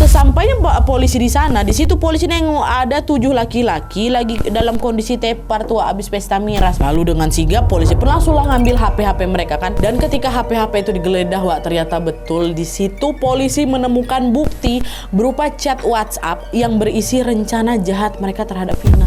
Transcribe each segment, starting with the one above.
Sesampainya polisi di sana, di situ polisi yang ada 7 laki-laki lagi dalam kondisi tepar tuh abis pesta miras. Lalu dengan sigap polisi pun langsung ngambil HP mereka kan. Dan ketika HP itu digeledah, wah ternyata betul di situ polisi menemukan bukti berupa chat WhatsApp yang berisi rencana jahat mereka terhadap Vina.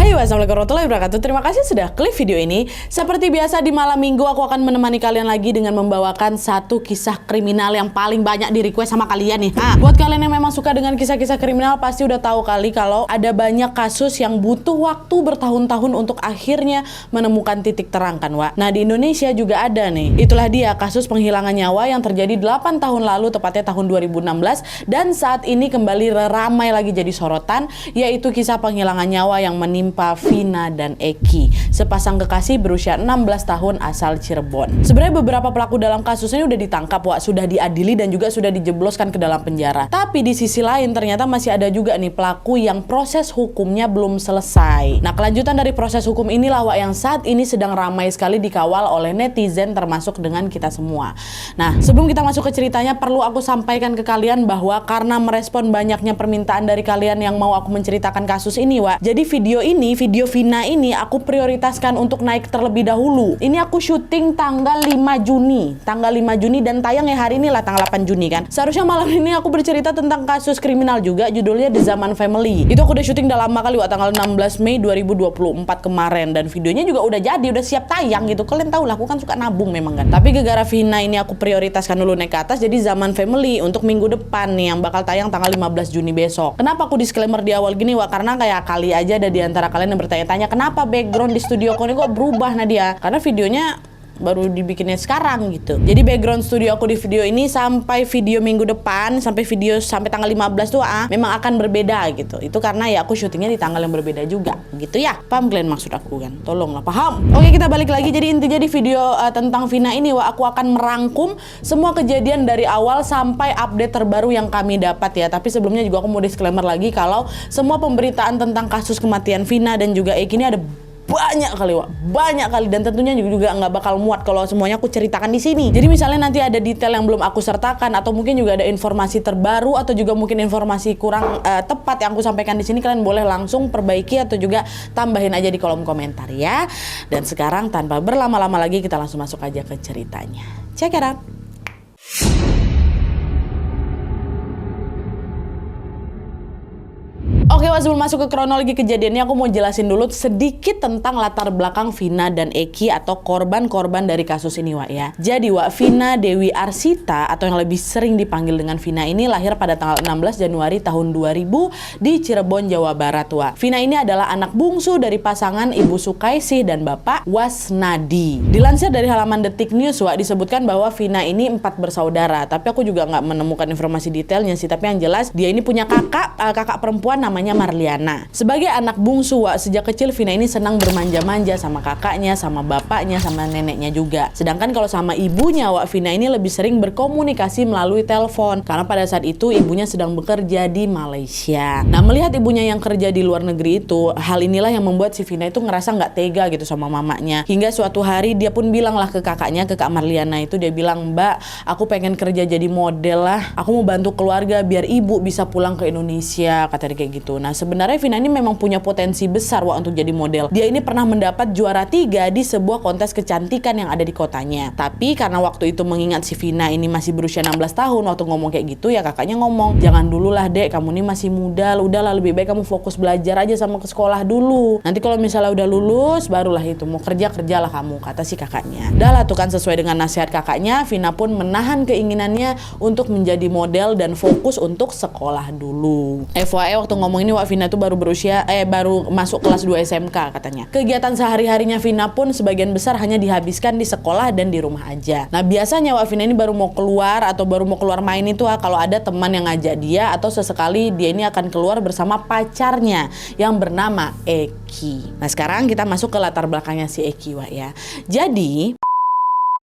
Hai, wassalamualaikum warahmatullahi wabarakatuh. Terima kasih sudah klik video ini. Seperti biasa di malam minggu aku akan menemani kalian lagi dengan membawakan satu kisah kriminal yang paling banyak di request sama kalian nih. Nah, buat kalian yang memang suka dengan kisah-kisah kriminal pasti udah tahu kali kalau ada banyak kasus yang butuh waktu bertahun-tahun untuk akhirnya menemukan titik terang kan, Wak. Nah, di Indonesia juga ada nih. Itulah dia kasus penghilangan nyawa yang terjadi 8 tahun lalu, tepatnya tahun 2016, dan saat ini kembali ramai lagi jadi sorotan, yaitu kisah penghilangan nyawa yang menimpa Vina dan Eki, sepasang kekasih berusia 16 tahun asal Cirebon. Sebenarnya beberapa pelaku dalam kasus ini udah ditangkap, Wak, sudah diadili dan juga sudah dijebloskan ke dalam penjara. Tapi di sisi lain ternyata masih ada juga nih pelaku yang proses hukumnya belum selesai. Nah, kelanjutan dari proses hukum inilah, Wak, yang saat ini sedang ramai sekali dikawal oleh netizen termasuk dengan kita semua. Nah, sebelum kita masuk ke ceritanya, perlu aku sampaikan ke kalian bahwa karena merespon banyaknya permintaan dari kalian yang mau aku menceritakan kasus ini, Wak, jadi video Vina ini aku prioritaskan untuk naik terlebih dahulu. Ini aku syuting tanggal 5 Juni. Tanggal 5 Juni dan tayang ya hari ini lah tanggal 8 Juni kan. Seharusnya malam ini aku bercerita tentang kasus kriminal juga, judulnya The Zaman Family. Itu aku udah syuting udah lama kali, Wak, tanggal 16 Mei 2024 kemarin, dan videonya juga udah jadi, udah siap tayang gitu. Kalian tahu lah, aku kan suka nabung memang kan. Tapi gara-gara Vina ini aku prioritaskan dulu naik ke atas, jadi Zaman Family untuk minggu depan nih yang bakal tayang tanggal 15 Juni besok. Kenapa aku disclaimer di awal gini, Wak? Karena kayak kali aja ada di antara kalian yang bertanya-tanya kenapa background di studio aku ini kok berubah, Nadia? Karena videonya baru dibikinnya sekarang gitu. Jadi background studio aku di video ini sampai video minggu depan, sampai tanggal 15 tuh memang akan berbeda gitu. Itu karena ya aku syutingnya di tanggal yang berbeda juga gitu ya. Paham kalian maksud aku kan? Tolonglah paham. Oke, kita balik lagi. Jadi intinya di video tentang Vina ini, Wak, aku akan merangkum semua kejadian dari awal sampai update terbaru yang kami dapat ya. Tapi sebelumnya juga aku mau disclaimer lagi kalau semua pemberitaan tentang kasus kematian Vina dan juga Eki ini ada banyak kali, Wak, banyak kali, dan tentunya juga nggak bakal muat kalau semuanya aku ceritakan di sini. Jadi misalnya nanti ada detail yang belum aku sertakan atau mungkin juga ada informasi terbaru atau juga mungkin informasi kurang tepat yang aku sampaikan di sini, kalian boleh langsung perbaiki atau juga tambahin aja di kolom komentar ya. Dan sekarang tanpa berlama-lama lagi kita langsung masuk aja ke ceritanya. Check it out. Oke, Wak, sebelum masuk ke kronologi kejadiannya, aku mau jelasin dulu sedikit tentang latar belakang Vina dan Eki atau korban-korban dari kasus ini, Wak, ya. Jadi, Wak, Vina Dewi Arsita atau yang lebih sering dipanggil dengan Vina ini lahir pada tanggal 16 Januari tahun 2000 di Cirebon, Jawa Barat, Wak. Vina ini adalah anak bungsu dari pasangan Ibu Sukaisih dan Bapak Wasnadi. Dilansir dari halaman Detik News, Wak, disebutkan bahwa Vina ini 4 bersaudara, tapi aku juga nggak menemukan informasi detailnya sih, tapi yang jelas dia ini punya kakak perempuan namanya Marliana. Sebagai anak bungsu, Wak, sejak kecil Vina ini senang bermanja-manja sama kakaknya, sama bapaknya, sama neneknya juga. Sedangkan kalau sama ibunya, Wak, Vina ini lebih sering berkomunikasi melalui telepon karena pada saat itu ibunya sedang bekerja di Malaysia. Nah, melihat ibunya yang kerja di luar negeri itu, hal inilah yang membuat si Vina itu ngerasa nggak tega gitu sama mamanya. Hingga suatu hari dia pun bilang lah ke kakaknya, ke Kak Marliana itu, dia bilang, "Mbak, aku pengen kerja jadi model lah. Aku mau bantu keluarga biar ibu bisa pulang ke Indonesia," katanya kayak gitu. Nah, sebenarnya Vina ini memang punya potensi besar, Wak, untuk jadi model. Dia ini pernah mendapat juara 3 di sebuah kontes kecantikan yang ada di kotanya. Tapi karena waktu itu mengingat si Vina ini masih berusia 16 tahun waktu ngomong kayak gitu, ya kakaknya ngomong, "Jangan dulu lah, Dek, kamu ini masih muda, udahlah lebih baik kamu fokus belajar aja sama ke sekolah dulu. Nanti kalau misalnya udah lulus, barulah itu mau kerjalah kamu," kata si kakaknya. Dah lah tuh kan, sesuai dengan nasihat kakaknya, Vina pun menahan keinginannya untuk menjadi model dan fokus untuk sekolah dulu. FYI, waktu ngomong ini, Wak, Vina tuh baru masuk kelas 2 SMK katanya. Kegiatan sehari-harinya Vina pun sebagian besar hanya dihabiskan di sekolah dan di rumah aja. Nah, biasanya, Wak, Vina ini baru mau keluar main itu kalau ada teman yang ngajak dia atau sesekali dia ini akan keluar bersama pacarnya yang bernama Eki. Nah, sekarang kita masuk ke latar belakangnya si Eki, Wak, ya. Jadi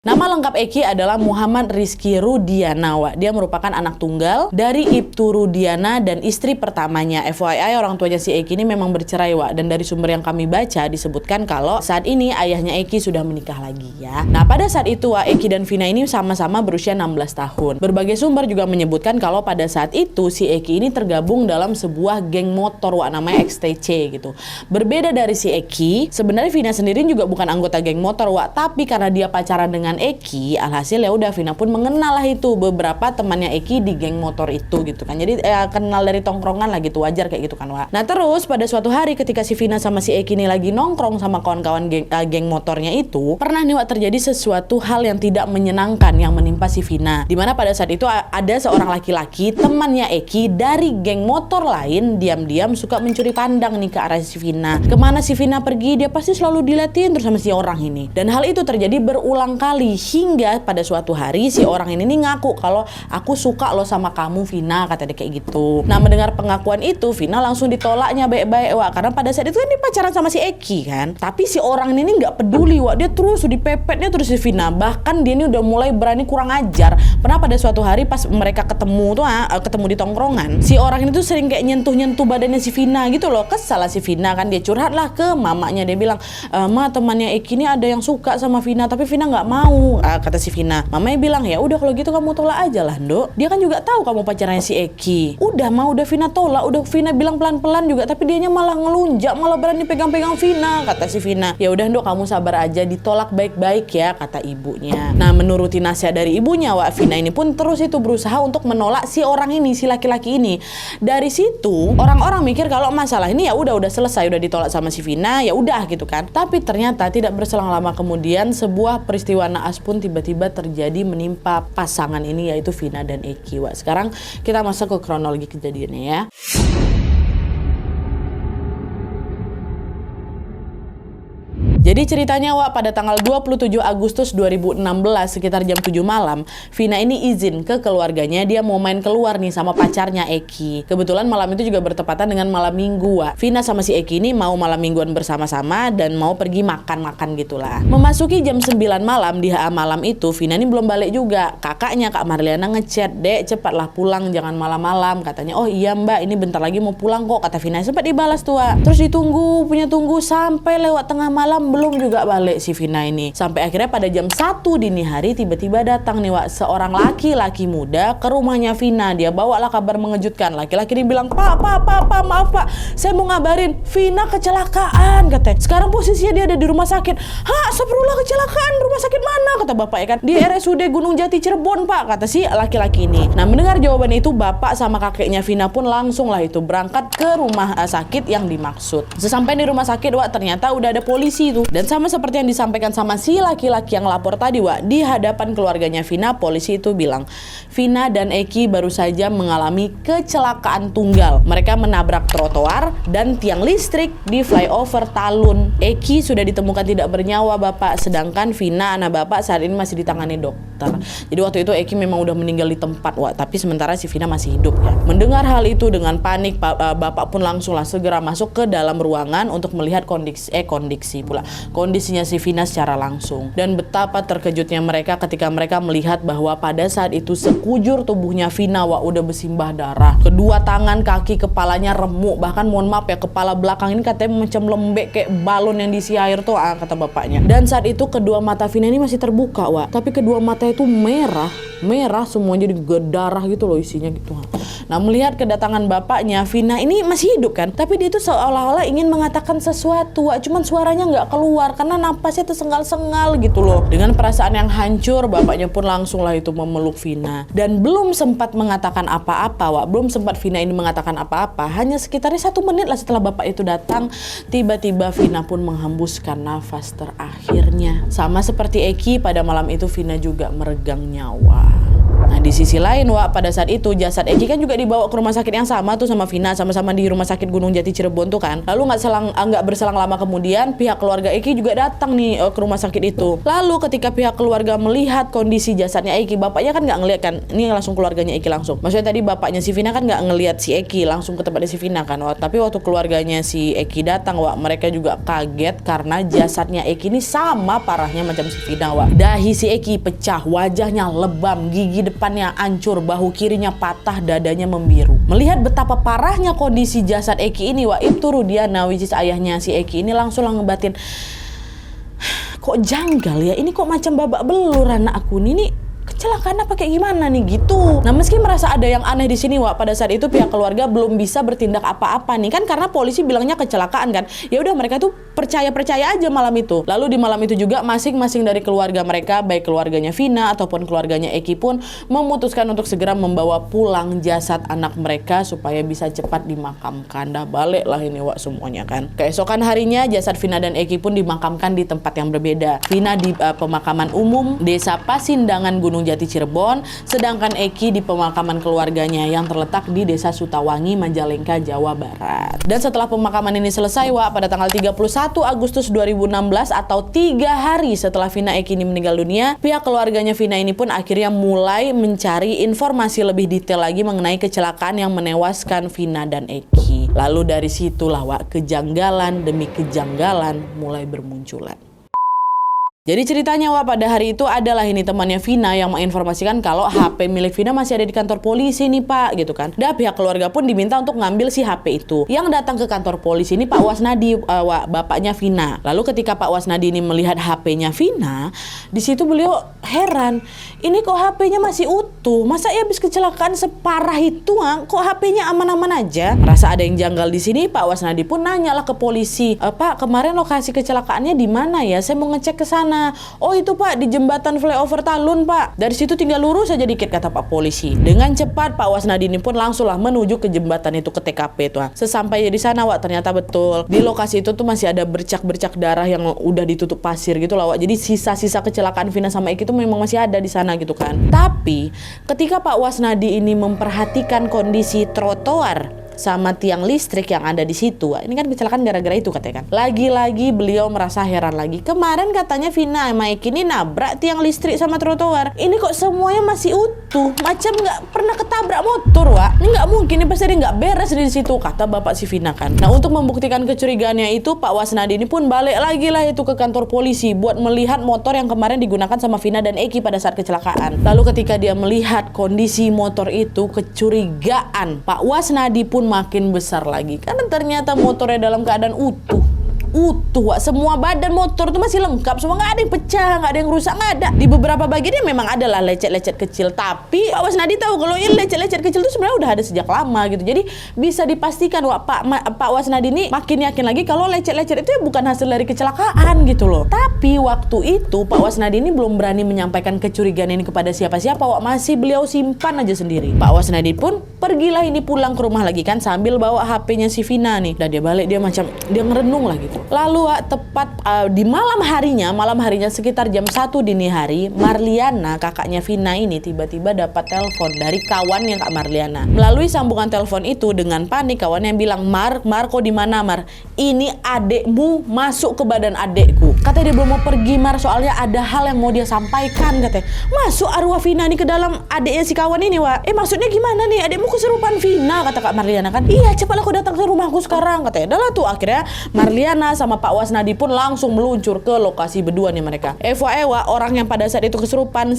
Nama lengkap Eki adalah Muhammad Rizky Rudiana, Wak. Dia merupakan anak tunggal dari Ibtu Rudiana dan istri pertamanya. FYI, orang tuanya si Eki ini memang bercerai, Wak. Dan dari sumber yang kami baca disebutkan kalau saat ini ayahnya Eki sudah menikah lagi ya. Nah, pada saat itu, Wak, Eki dan Vina ini sama-sama berusia 16 tahun. Berbagai sumber juga menyebutkan kalau pada saat itu si Eki ini tergabung dalam sebuah geng motor, Wak, namanya XTC gitu. Berbeda dari si Eki, sebenarnya Vina sendiri juga bukan anggota geng motor, Wak. Tapi karena dia pacaran dengan Eki, alhasil ya udah Vina pun mengenal lah itu beberapa temannya Eki di geng motor itu gitu kan. Jadi kenal dari tongkrongan lah gitu, wajar kayak gitu kan, Wak. Nah, terus pada suatu hari ketika si Vina sama si Eki ini lagi nongkrong sama kawan-kawan geng motornya itu, pernah nih, Wak, terjadi sesuatu hal yang tidak menyenangkan yang menimpa si Vina. Dimana pada saat itu ada seorang laki-laki temannya Eki dari geng motor lain diam-diam suka mencuri pandang nih ke arah si Vina. Kemana si Vina pergi, dia pasti selalu diliatin terus sama si orang ini. Dan hal itu terjadi berulang kali hingga pada suatu hari si orang ini nih ngaku kalau aku suka lo sama kamu, Vina, kata dia kayak gitu. Nah, mendengar pengakuan itu Vina langsung ditolaknya baik-baik, Wak, karena pada saat itu kan dia pacaran sama si Eki kan. Tapi si orang ini nggak peduli, Wak, dia terus dipepetnya terus si Vina. Bahkan dia ini udah mulai berani kurang ajar. Pernah pada suatu hari pas mereka ketemu di tongkrongan, si orang ini tuh sering kayak nyentuh badannya si Vina gitu loh. Kesal si Vina kan, dia curhat lah ke mamanya, dia bilang, "Ma, temannya Eki ini ada yang suka sama Vina tapi Vina nggak mau." Kata si Vina. Mamanya bilang, "Ya udah kalau gitu kamu tolak aja lah, Nduk. Dia kan juga tahu kamu pacarnya si Eki." Udah Vina tolak, udah Vina bilang pelan-pelan juga, tapi dianya malah ngelunjak, malah berani pegang-pegang Vina, kata si Vina. "Ya udah, Nduk, kamu sabar aja, ditolak baik-baik ya," kata ibunya. Nah, menuruti nasihat dari ibunya, Wak, Vina ini pun terus itu berusaha untuk menolak si orang ini, si laki-laki ini. Dari situ orang-orang mikir kalau masalah ini ya udah selesai, udah ditolak sama si Vina, ya udah gitu kan. Tapi ternyata tidak berselang lama kemudian sebuah peristiwa naas pun tiba-tiba terjadi menimpa pasangan ini, yaitu Vina dan Eki, Wak. Sekarang kita masuk ke kronologi kejadiannya ya. Jadi ceritanya, Wak, pada tanggal 27 Agustus 2016 sekitar jam 7 malam, Vina ini izin ke keluarganya, dia mau main keluar nih sama pacarnya Eki. Kebetulan malam itu juga bertepatan dengan malam minggu, Wak. Vina sama si Eki ini mau malam mingguan bersama-sama dan mau pergi makan-makan gitulah. Memasuki jam 9 malam di HA malam itu, Vina ini belum balik juga. Kakaknya, Kak Marliana, ngechat, "Dek, cepatlah pulang, jangan malam-malam," katanya. "Oh iya, Mbak, ini bentar lagi mau pulang kok," kata Vina. Sempat dibalas tuh, Wak. Terus ditunggu sampai lewat tengah malam belum juga balik si Vina ini. Sampai akhirnya pada jam 1 dini hari tiba-tiba datang nih, Wak, seorang laki-laki muda ke rumahnya Vina. Dia bawalah kabar mengejutkan. Laki-laki ini bilang, Pak, maaf Pak, saya mau ngabarin Vina kecelakaan," katanya. "Sekarang posisinya dia ada di rumah sakit." "Hah, astagfirullah, kecelakaan? Rumah sakit mana?" kata bapak ya kan. "Di RSUD Gunung Jati Cirebon, Pak," kata si laki-laki ini. Nah, mendengar jawaban itu, bapak sama kakeknya Vina pun langsung lah itu berangkat ke rumah sakit yang dimaksud. Sesampai di rumah sakit, Wak, ternyata udah ada polisi itu. Dan sama seperti yang disampaikan sama si laki-laki yang lapor tadi, Wak, di hadapan keluarganya Vina, polisi itu bilang, Vina dan Eki baru saja mengalami kecelakaan tunggal. Mereka menabrak trotoar dan tiang listrik di flyover Talun. Eki sudah ditemukan tidak bernyawa, Bapak, sedangkan Vina, anak Bapak, saat ini masih ditangani dokter. Jadi waktu itu Eki memang udah meninggal di tempat, Wak, tapi sementara si Vina masih hidup ya. Mendengar hal itu dengan panik, Bapak pun langsunglah segera masuk ke dalam ruangan untuk melihat kondisinya si Vina secara langsung. Dan betapa terkejutnya mereka ketika mereka melihat bahwa pada saat itu sekujur tubuhnya Vina, Wak, udah bersimbah darah. Kedua tangan, kaki, kepalanya remuk. Bahkan mohon maaf ya, kepala belakang ini katanya macam lembek kayak balon yang diisi air tuh, kata bapaknya. Dan saat itu kedua mata Vina ini masih terbuka, Wak, tapi kedua mata itu merah semuanya, jadi darah gitu loh isinya gitu. Nah, melihat kedatangan bapaknya, Vina ini masih hidup kan, tapi dia itu seolah-olah ingin mengatakan sesuatu, Wak, cuman suaranya nggak keluar karena napasnya tuh sengal-sengal gitu loh. Dengan perasaan yang hancur, bapaknya pun langsung lah itu memeluk Vina. Dan belum sempat mengatakan apa-apa, Wak, belum sempat Vina ini mengatakan apa-apa, hanya sekitarnya 1 menit lah setelah bapak itu datang, tiba-tiba Vina pun menghembuskan nafas terakhirnya. Sama seperti Eki, pada malam itu Vina juga meregang nyawa. Nah di sisi lain Wak, pada saat itu jasad Eki kan juga dibawa ke rumah sakit yang sama tuh sama Vina, sama-sama di rumah sakit Gunung Jati Cirebon tuh kan. Lalu nggak berselang lama kemudian pihak keluarga Eki juga datang nih ke rumah sakit itu. Lalu ketika pihak keluarga melihat kondisi jasadnya Eki, bapaknya kan nggak ngelihat kan, ini langsung keluarganya Eki langsung. Maksudnya tadi bapaknya si Vina kan nggak ngelihat si Eki, langsung ke tempatnya si Vina kan. Tapi waktu keluarganya si Eki datang Wak, mereka juga kaget karena jasadnya Eki ini sama parahnya macam si Vina Wak. Dahi si Eki pecah, wajahnya lebam, gigi depannya hancur, bahu kirinya patah, dadanya membiru. Melihat betapa parahnya kondisi jasad Eki ini Wak, Ibtu Rudiana, which is ayahnya si Eki ini langsung ngebatin, kok janggal ya, ini kok macam babak belur anak aku ini kecelakaan apa kayak gimana nih gitu. Nah meski merasa ada yang aneh di sini Wak, pada saat itu pihak keluarga belum bisa bertindak apa-apa nih kan karena polisi bilangnya kecelakaan kan. Ya udah mereka tuh percaya aja malam itu. Lalu di malam itu juga masing-masing dari keluarga mereka, baik keluarganya Vina ataupun keluarganya Eki pun memutuskan untuk segera membawa pulang jasad anak mereka supaya bisa cepat dimakamkan. Dah balik lah ini Wak semuanya kan. Keesokan harinya jasad Vina dan Eki pun dimakamkan di tempat yang berbeda. Vina di pemakaman umum Desa Pasindangan Gunung Jati Cirebon, sedangkan Eki di pemakaman keluarganya yang terletak di Desa Sutawangi, Majalengka, Jawa Barat. Dan setelah pemakaman ini selesai Wak, pada tanggal 31 Agustus 2016 atau 3 hari setelah Vina Eki ini meninggal dunia, pihak keluarganya Vina ini pun akhirnya mulai mencari informasi lebih detail lagi mengenai kecelakaan yang menewaskan Vina dan Eki. Lalu dari situlah Wak, kejanggalan demi kejanggalan mulai bermunculan. Jadi ceritanya Wak, pada hari itu adalah ini temannya Vina yang menginformasikan kalau HP milik Vina masih ada di kantor polisi nih Pak gitu kan. Dan pihak keluarga pun diminta untuk ngambil si HP itu. Yang datang ke kantor polisi ini Pak Wasnadi, bapaknya Vina. Lalu ketika Pak Wasnadi ini melihat HP-nya Vina, di situ beliau heran. Ini kok HP-nya masih utuh? Masa ya habis kecelakaan separah itu kok HP-nya aman-aman aja? Merasa ada yang janggal di sini, Pak Wasnadi pun nanyalah ke polisi. Pak, kemarin lokasi kecelakaannya di mana ya? Saya mau ngecek ke sana. Oh itu Pak, di jembatan flyover Talun Pak. Dari situ tinggal lurus saja dikit kata Pak polisi. Dengan cepat Pak Wasnadi ini pun langsunglah menuju ke jembatan itu, ke TKP tuh. Sesampainya di sana Wak, ternyata betul di lokasi itu tuh masih ada bercak-bercak darah yang udah ditutup pasir gitu lah Wak. Jadi sisa-sisa kecelakaan Vina sama Eki itu memang masih ada di sana gitu kan. Tapi ketika Pak Wasnadi ini memperhatikan kondisi trotoar sama tiang listrik yang ada di situ, ini kan kecelakaan gara-gara itu katanya kan. Lagi-lagi beliau merasa heran lagi. Kemarin katanya Vina sama Eki ini nabrak tiang listrik sama trotoar. Ini kok semuanya masih utuh, macam nggak pernah ketabrak motor Wak. Ini nggak mungkin, ini pasti nggak beres di situ kata bapak si Vina kan. Nah untuk membuktikan kecurigaannya itu, Pak Wasnadi ini pun balik lagi lah itu ke kantor polisi buat melihat motor yang kemarin digunakan sama Vina dan Eki pada saat kecelakaan. Lalu ketika dia melihat kondisi motor itu, kecurigaan Pak Wasnadi pun makin besar lagi karena ternyata motornya dalam keadaan utuh Wak. Semua badan motor itu masih lengkap, semua nggak ada yang pecah, nggak ada yang rusak, nggak ada. Di beberapa bagiannya memang ada lah lecet-lecet kecil, tapi Pak Wasnadi tahu kalau yang lecet-lecet kecil itu sebenarnya udah ada sejak lama gitu. Jadi bisa dipastikan Wak, Pak Wasnadi ini makin yakin lagi kalau lecet-lecet itu ya bukan hasil dari kecelakaan gitu loh. Tapi waktu itu Pak Wasnadi ini belum berani menyampaikan kecurigaan ini kepada siapa-siapa Wak, masih beliau simpan aja sendiri. Pak Wasnadi pun pergilah ini pulang ke rumah lagi kan sambil bawa HP-nya si Vina nih. Dan dia balik, dia ngerenung lah gitu. Lalu tepat di malam harinya sekitar jam 1 dini hari, Marliana kakaknya Vina ini tiba-tiba dapat telepon dari kawannya Kak Marliana. Melalui sambungan telepon itu dengan panik kawannya yang bilang, Mar kok di mana Mar? Ini adekmu masuk ke badan adekku. Katanya dia belum mau pergi Mar, soalnya ada hal yang mau dia sampaikan katanya. Masuk arwah Vina ini ke dalam adeknya si kawan ini Wak. Maksudnya gimana nih? Adekmu kesurupan Vina kata Kak Marliana kan. Iya cepatlah kau datang ke rumahku sekarang katanya. Dah lah tuh akhirnya Marliana sama Pak Wasnadi pun langsung meluncur ke lokasi berdua nih mereka. FYI orang yang pada saat itu kesurupan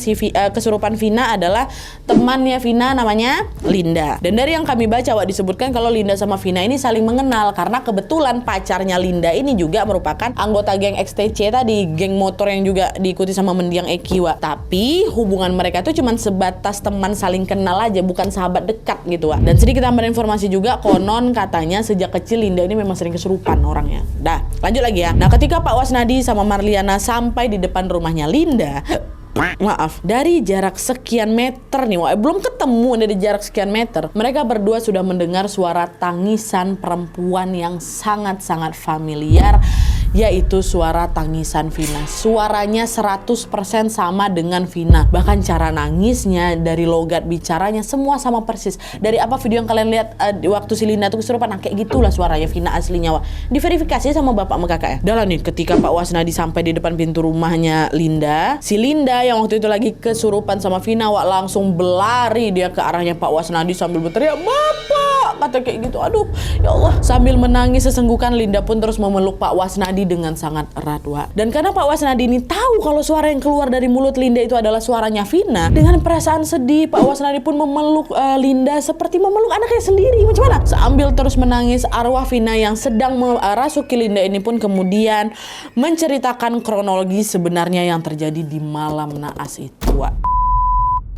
Vina adalah temannya Vina namanya Linda. Dan dari yang kami baca disebutkan kalau Linda sama Vina ini saling mengenal karena kebetulan pacarnya Linda ini juga merupakan anggota geng XTC tadi, geng motor yang juga diikuti sama mendiang Eki Tapi hubungan mereka tuh cuman sebatas teman saling kenal aja, bukan sahabat dekat gitu Dan sedikit tambahan informasi juga, konon katanya sejak kecil Linda ini memang sering kesurupan orangnya. Dah, lanjut lagi ya. Nah, ketika Pak Wasnadi sama Marliana sampai di depan rumahnya Linda, dari jarak sekian meter nih, belum ketemu dari jarak sekian meter, mereka berdua sudah mendengar suara tangisan perempuan yang sangat-sangat familiar yaitu suara tangisan Vina. Suaranya 100% sama dengan Vina. Bahkan cara nangisnya, dari logat bicaranya, semua sama persis. Dari apa video yang kalian lihat waktu si Linda tuh kesurupan, nah kayak gitulah suaranya Vina aslinya, Wak. Diverifikasi sama bapak sama kakak ya. Udah nih, ketika Pak Wasnadi sampai di depan pintu rumahnya Linda, si Linda yang waktu itu lagi kesurupan sama Vina, Wak, langsung berlari dia ke arahnya Pak Wasnadi sambil berteriak, "Bapak!" kata kayak gitu. Aduh, ya Allah. Sambil menangis sesenggukan, Linda pun terus memeluk Pak Wasnadi dengan sangat erat, Wak. Dan karena Pak Wasnadi ini tahu kalau suara yang keluar dari mulut Linda itu adalah suaranya Vina, dengan perasaan sedih, Pak Wasnadi pun memeluk Linda seperti memeluk anaknya sendiri. Macam mana? Sambil terus menangis, arwah Vina yang sedang merasuki Linda ini pun kemudian menceritakan kronologi sebenarnya yang terjadi di malam naas itu, Wak.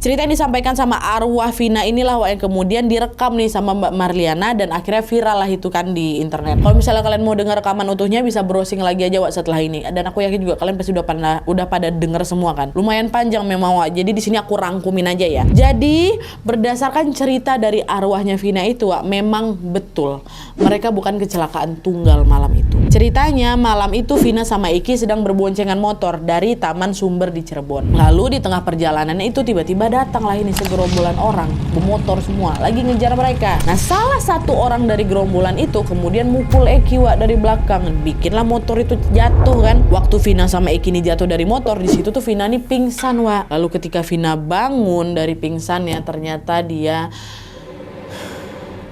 Cerita yang disampaikan sama arwah Vina inilah, Wak, yang kemudian direkam nih sama Mbak Marliana dan akhirnya viral lah itu kan di internet. Kalau misalnya kalian mau dengar rekaman utuhnya bisa browsing lagi aja, Wak, setelah ini. Dan aku yakin juga kalian pasti udah pada denger semua kan. Lumayan panjang memang, Wak. Jadi di sini aku rangkumin aja ya. Jadi berdasarkan cerita dari arwahnya Vina itu, Wak, memang betul mereka bukan kecelakaan tunggal malam itu. Ceritanya malam itu Vina sama Eki sedang berboncengan motor dari Taman Sumber di Cirebon. Lalu di tengah perjalanannya itu tiba-tiba datanglah ini segerombolan orang bermotor semua lagi ngejar mereka. Nah, salah satu orang dari gerombolan itu kemudian mukul Eki, Wak, dari belakang, bikinlah motor itu jatuh kan. Waktu Vina sama Eki ini jatuh dari motor, di situ tuh Vina nih pingsan, Wak. Lalu ketika Vina bangun dari pingsannya, ternyata dia,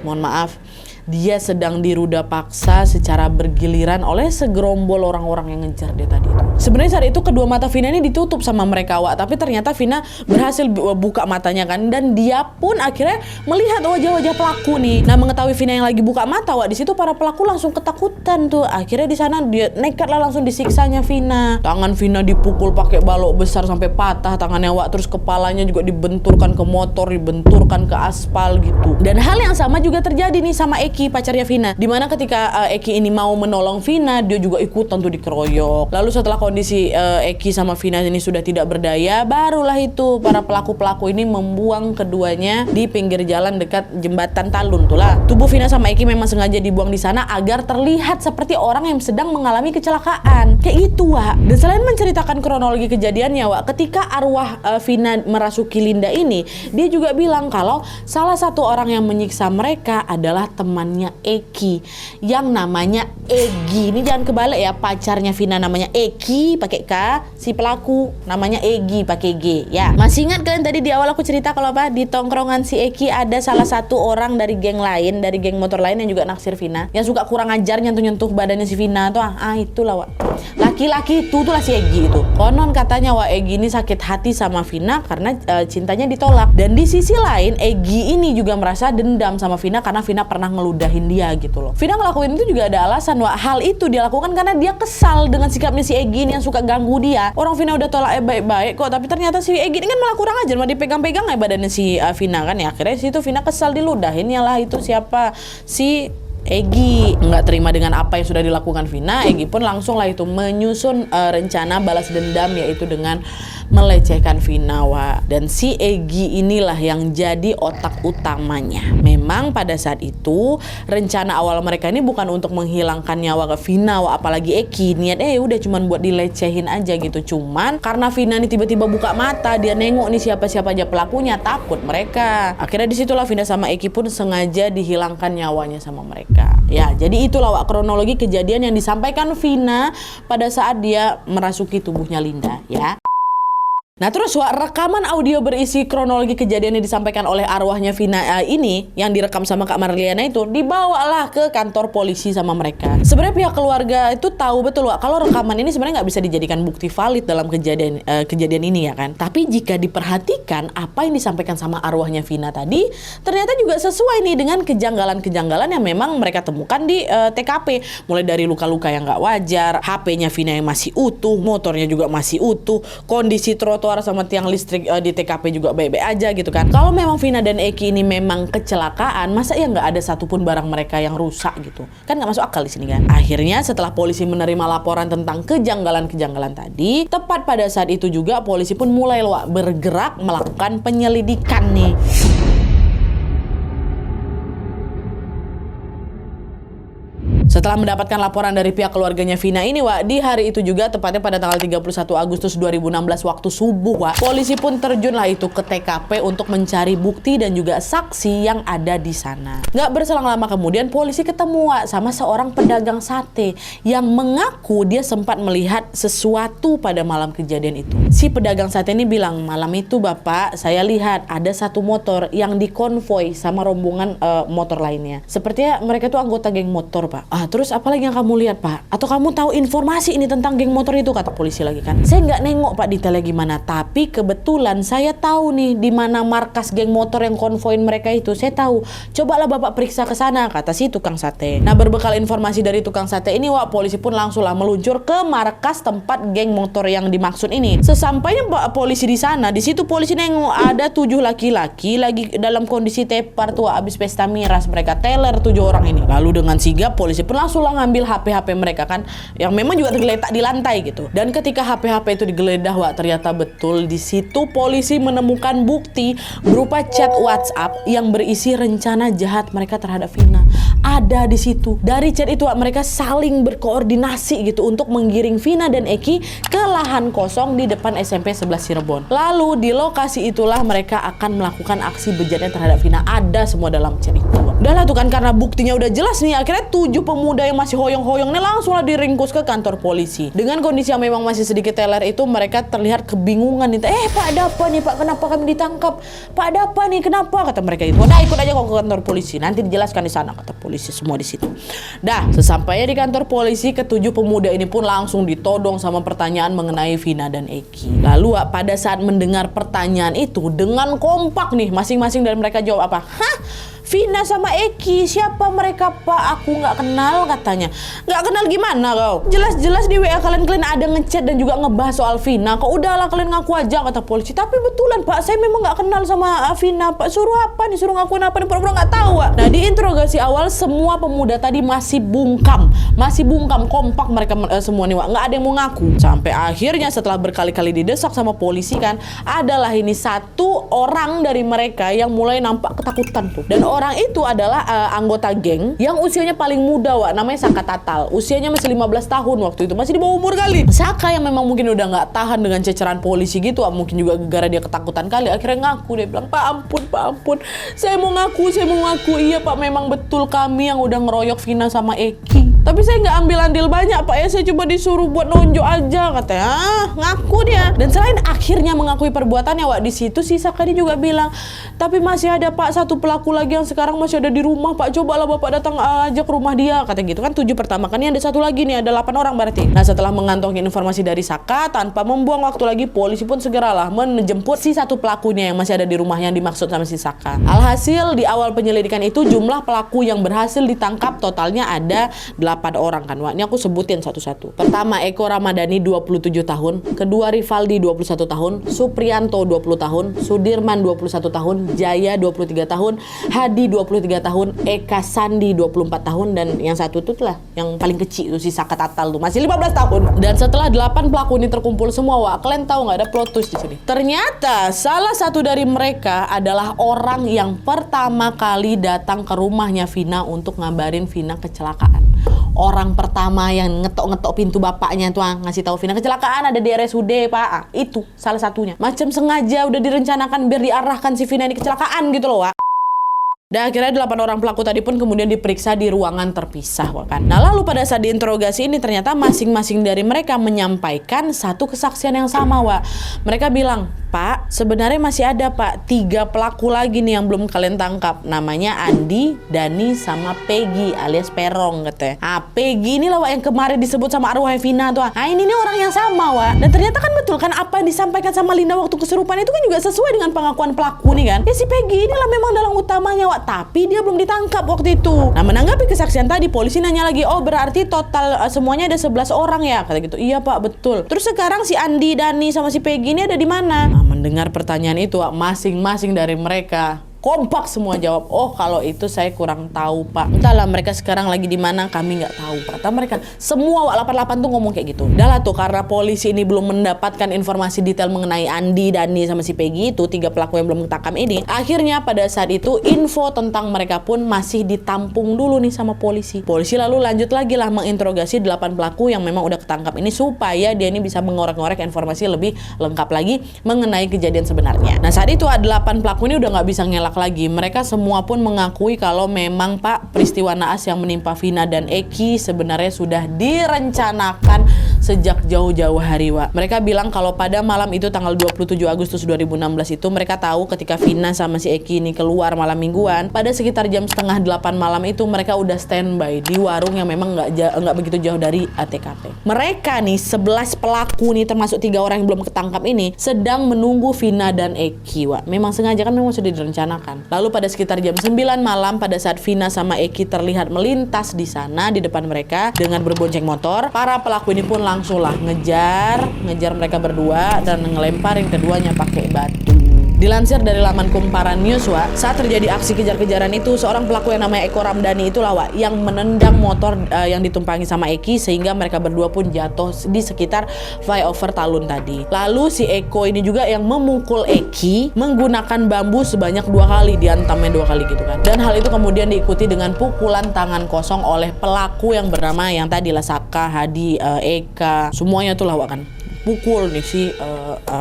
mohon maaf, dia sedang diruda paksa secara bergiliran oleh segerombol orang-orang yang ngejar dia tadi itu. Sebenarnya saat itu kedua mata Vina ini ditutup sama mereka, Wak, tapi ternyata Vina berhasil buka matanya kan, dan dia pun akhirnya melihat wajah-wajah pelaku nih. Nah, mengetahui Vina yang lagi buka mata, Wak, di situ para pelaku langsung ketakutan tuh. Akhirnya di sana dia nekatlah langsung disiksanya Vina. Tangan Vina dipukul pakai balok besar sampai patah tangannya, Wak, terus kepalanya juga dibenturkan ke motor, dibenturkan ke aspal gitu. Dan hal yang sama juga terjadi nih sama Eki, pacarnya Vina, dimana ketika Eki ini mau menolong Vina, dia juga ikutan tuh dikeroyok. Lalu setelah kondisi Eki sama Vina ini sudah tidak berdaya, barulah itu para pelaku-pelaku ini membuang keduanya di pinggir jalan dekat jembatan Talun tuh lah. Tubuh Vina sama Eki memang sengaja dibuang di sana agar terlihat seperti orang yang sedang mengalami kecelakaan. Kayak gitu, Wak. Dan selain menceritakan kronologi kejadiannya, Wak, ketika arwah Vina merasuki Linda ini, dia juga bilang kalau salah satu orang yang menyiksa mereka adalah temannya Eki yang namanya Egi. Ini jangan kebalik ya, pacarnya Vina namanya Eki pakai K, si pelaku namanya Egi pakai G ya. Masih ingat kalian tadi di awal aku cerita kalau apa, di tongkrongan si Eki ada salah satu orang dari geng lain, dari geng motor lain yang juga naksir Vina, yang suka kurang ajar nyentuh-nyentuh badannya si Vina tuh. Itulah, Wak. Laki-laki itu tuh lah si Egi itu. Konon katanya, Wak, Egi ini sakit hati sama Vina karena cintanya ditolak. Dan di sisi lain Egi ini juga merasa dendam sama Vina karena Vina pernah ngeludahin dia gitu loh. Vina ngelakuin itu juga ada alasan, Wak. Hal itu dia lakukan karena dia kesal dengan sikapnya si Egi ini yang suka ganggu dia. Orang Vina udah tolak baik-baik kok, tapi ternyata si Egi ini kan malah kurang ajar, malah dipegang-pegang ya badannya si Vina kan ya. Akhirnya situ Vina kesal, diludahin ya lah itu siapa, si Egi. Nggak terima dengan apa yang sudah dilakukan Vina, Egi pun langsung lah itu menyusun rencana balas dendam, yaitu dengan melecehkan Vina, Wak. Dan si Egi inilah yang jadi otak utamanya. Memang pada saat itu rencana awal mereka ini bukan untuk menghilangkan nyawa ke Vina, Wak, apalagi Eki. Niat udah cuman buat dilecehin aja gitu. Cuman karena Vina ini tiba-tiba buka mata, dia nengok nih siapa-siapa aja pelakunya, takut mereka. Akhirnya disitulah Vina sama Eki pun sengaja dihilangkan nyawanya sama mereka. Ya, jadi itulah, Wak, kronologi kejadian yang disampaikan Vina pada saat dia merasuki tubuhnya Linda ya. Nah terus, Wak, rekaman audio berisi kronologi kejadian yang disampaikan oleh arwahnya Vina ini yang direkam sama Kak Marliana itu dibawalah ke kantor polisi sama mereka. Sebenarnya pihak keluarga itu tahu betul, Wak, kalau rekaman ini sebenarnya nggak bisa dijadikan bukti valid dalam kejadian ini ya kan. Tapi jika diperhatikan apa yang disampaikan sama arwahnya Vina tadi ternyata juga sesuai nih dengan kejanggalan-kejanggalan yang memang mereka temukan di TKP. Mulai dari luka-luka yang nggak wajar, HP-nya Vina yang masih utuh, motornya juga masih utuh, kondisi trotoar sama tiang listrik di TKP juga baik-baik aja gitu kan. Kalau memang Vina dan Eki ini memang kecelakaan, masa ya nggak ada satupun barang mereka yang rusak gitu? Kan nggak masuk akal di sini kan. Akhirnya setelah polisi menerima laporan tentang kejanggalan-kejanggalan tadi, tepat pada saat itu juga polisi pun mulai, Wak, bergerak melakukan penyelidikan nih. Setelah mendapatkan laporan dari pihak keluarganya Vina ini, Wak, di hari itu juga tepatnya pada tanggal 31 Agustus 2016 waktu subuh, Wak, polisi pun terjun lah itu ke TKP untuk mencari bukti dan juga saksi yang ada di sana. Nggak berselang lama kemudian polisi ketemu, Wak, sama seorang pedagang sate yang mengaku dia sempat melihat sesuatu pada malam kejadian itu. Si pedagang sate ini bilang, malam itu Bapak, saya lihat ada satu motor yang dikonvoi sama rombongan motor lainnya. Sepertinya mereka itu anggota geng motor, Pak. Terus apa lagi yang kamu lihat, Pak? Atau kamu tahu informasi ini tentang geng motor itu? Kata polisi lagi kan. Saya nggak nengok, Pak, detailnya gimana. Tapi kebetulan saya tahu nih di mana markas geng motor yang konvoin mereka itu. Saya tahu. Cobalah Bapak periksa ke sana, kata si tukang sate. Nah, berbekal informasi dari tukang sate ini, Wak, polisi pun langsung lah meluncur ke markas tempat geng motor yang dimaksud ini. Sesampainya polisi di sana, di situ polisi nengok ada 7 laki-laki lagi dalam kondisi tepar tuh, abis pesta miras. Mereka teler 7 orang ini. Lalu dengan sigap polisi pun langsung lah ngambil HP-HP mereka kan, yang memang juga tergeletak di lantai gitu. Dan ketika HP-HP itu digeledah, Wak, ternyata betul di situ polisi menemukan bukti berupa chat WhatsApp yang berisi rencana jahat mereka terhadap Vina. Ada di situ. Dari chat itu, Wak, mereka saling berkoordinasi gitu untuk menggiring Vina dan Eki ke lahan kosong di depan SMP 11 Cirebon. Lalu di lokasi itulah mereka akan melakukan aksi bejatnya terhadap Vina. Ada semua dalam chat itu. Udah lah tuh kan, karena buktinya udah jelas nih, akhirnya 7 pemuda yang masih hoyong-hoyong ini langsung lah diringkus ke kantor polisi. Dengan kondisi yang memang masih sedikit teler itu, mereka terlihat kebingungan nih. Pak, ada apa nih, Pak? Kenapa kami ditangkap? Pak, ada apa nih? Kenapa? Kata mereka itu. Udah, ikut aja kok ke kantor polisi. Nanti dijelaskan di sana, kata polisi semua di situ. Dah, sesampainya di kantor polisi, ke-7 pemuda ini pun langsung ditodong sama pertanyaan mengenai Vina dan Eki. Lalu, Wak, pada saat mendengar pertanyaan itu, dengan kompak nih, masing-masing dari mereka jawab apa? Vina sama Eki, siapa mereka, Pak? Aku nggak kenal, katanya. Nggak kenal gimana kau? Jelas-jelas di WA kalian ada ngechat dan juga ngebahas soal Vina. Kok udahlah kalian ngaku aja, kata polisi. Tapi betulan, Pak, saya memang nggak kenal sama Vina, Pak. Suruh apa nih? Suruh ngakuin apa nih? Pura-pura nggak tahu, Pak. Nah, di interogasi awal semua pemuda tadi masih bungkam, kompak mereka semua nih, Wak. Nggak ada yang mau ngaku. Sampai akhirnya setelah berkali-kali didesak sama polisi kan, adalah ini satu orang dari mereka yang mulai nampak ketakutan tuh. Dan orang itu adalah anggota geng yang usianya paling muda, Wak, namanya Saka Tatal. Usianya masih 15 tahun waktu itu, masih di bawah umur kali. Saka yang memang mungkin udah nggak tahan dengan ceceran polisi gitu, Wak. Mungkin juga gara dia ketakutan kali, akhirnya ngaku. Dia bilang, Pak ampun, saya mau ngaku. Iya, Pak, memang betul kami yang udah ngeroyok Vina sama Eki. Tapi saya nggak ambil andil banyak, Pak, ya. Saya cuma disuruh buat nonjok aja, katanya. Ngaku dia. Dan selain akhirnya mengakui perbuatannya, Wak, di situ si Saka dia juga bilang, tapi masih ada, Pak, satu pelaku lagi yang sekarang masih ada di rumah, Pak. Cobalah Bapak datang aja ke rumah dia, kata gitu kan. 7 pertama kan, ini ada satu lagi nih, ada 8 orang berarti. Nah, setelah mengantongi informasi dari Saka, tanpa membuang waktu lagi, polisi pun segeralah menjemput si satu pelakunya yang masih ada di rumah yang dimaksud sama si Saka. Alhasil di awal penyelidikan itu jumlah pelaku yang berhasil ditangkap totalnya ada 8 orang kan, Wak. Ini aku sebutin satu-satu. Pertama, Eko Ramadhani 27 tahun, kedua Rivaldi 21 tahun, Suprianto 20 tahun, Sudirman 21 tahun, Jaya 23 tahun, Hadi 23 tahun, Eka Sandi 24 tahun, dan yang satu itu lah yang paling kecil tuh si Saka Tatal tuh masih 15 tahun. Dan setelah 8 pelaku ini terkumpul semua, Wak, kalian tahu nggak ada plot twist di sini? Ternyata salah satu dari mereka adalah orang yang pertama kali datang ke rumahnya Vina untuk ngabarin Vina kecelakaan. Orang pertama yang ngetok-ngetok pintu bapaknya tuh ngasih tahu Vina kecelakaan ada di RSUD, Pak. Itu salah satunya. Macam sengaja udah direncanakan biar diarahkan si Vina ini kecelakaan gitu loh, Wak. Dan akhirnya 8 orang pelaku tadi pun kemudian diperiksa di ruangan terpisah, kan. Nah, lalu pada saat diinterogasi ini ternyata masing-masing dari mereka menyampaikan satu kesaksian yang sama, Wak. Mereka bilang, Pak, sebenarnya masih ada, Pak, 3 pelaku lagi nih yang belum kalian tangkap. Namanya Andi, Dani, sama Peggy alias Perong, katanya. Peggy ini lah, Wak, yang kemarin disebut sama arwah Vina tuh. Ini nih orang yang sama, Wak. Dan ternyata kan betul kan apa yang disampaikan sama Linda waktu kesurupan itu kan juga sesuai dengan pengakuan pelaku nih kan. Ya si Peggy inilah memang dalang utamanya, Wak. Tapi dia belum ditangkap waktu itu. Nah, menanggapi kesaksian tadi, polisi nanya lagi, oh berarti total semuanya ada 11 orang ya? Kata gitu. Iya, Pak, betul. Terus sekarang si Andi, Dani, sama si Peggy ini ada di mana? Nah, mendengar pertanyaan itu, masing-masing dari mereka Kompak semua jawab, oh kalau itu saya kurang tahu Pak. Entahlah mereka sekarang lagi di mana, kami nggak tahu. Kata mereka, semua 88 tuh ngomong kayak gitu. Udah lah tuh, karena polisi ini belum mendapatkan informasi detail mengenai Andi, Dani, sama si Peggy itu, 3 pelaku yang belum ketangkap ini. Akhirnya pada saat itu info tentang mereka pun masih ditampung dulu nih sama polisi. Polisi lalu lanjut lagi lah menginterogasi 8 pelaku yang memang udah ketangkap ini supaya dia ini bisa mengorek-ngorek informasi lebih lengkap lagi mengenai kejadian sebenarnya. Nah saat itu 8 pelaku ini udah nggak bisa ngelak lagi. Mereka semua pun mengakui kalau memang Pak, peristiwa naas yang menimpa Vina dan Eki sebenarnya sudah direncanakan sejak jauh-jauh hari, Wak. Mereka bilang kalau pada malam itu tanggal 27 Agustus 2016 itu mereka tahu ketika Vina sama si Eki ini keluar malam mingguan, pada sekitar jam setengah 8 malam itu mereka udah standby di warung yang memang nggak begitu jauh dari TKP. Mereka nih 11 pelaku nih termasuk 3 orang yang belum ketangkap ini sedang menunggu Vina dan Eki, Wak. Memang sengaja kan, memang sudah direncanakan. Lalu pada sekitar jam 9 malam pada saat Vina sama Eki terlihat melintas di sana di depan mereka dengan berbonceng motor, para pelaku ini pun langsung lah ngejar mereka berdua dan ngelemparin keduanya pakai batu. Dilansir dari laman Kumparan News, Wak, saat terjadi aksi kejar-kejaran itu, seorang pelaku yang namanya Eko Ramdhani itulah, Wak, yang menendang motor yang ditumpangi sama Eki sehingga mereka berdua pun jatuh di sekitar flyover Talun tadi. Lalu si Eko ini juga yang memukul Eki menggunakan bambu sebanyak 2 kali, diantamnya 2 kali gitu kan. Dan hal itu kemudian diikuti dengan pukulan tangan kosong oleh pelaku yang bernama yang tadi lah Saka, Hadi, Eka, semuanya tuh lah, Wak, kan. Pukul nih si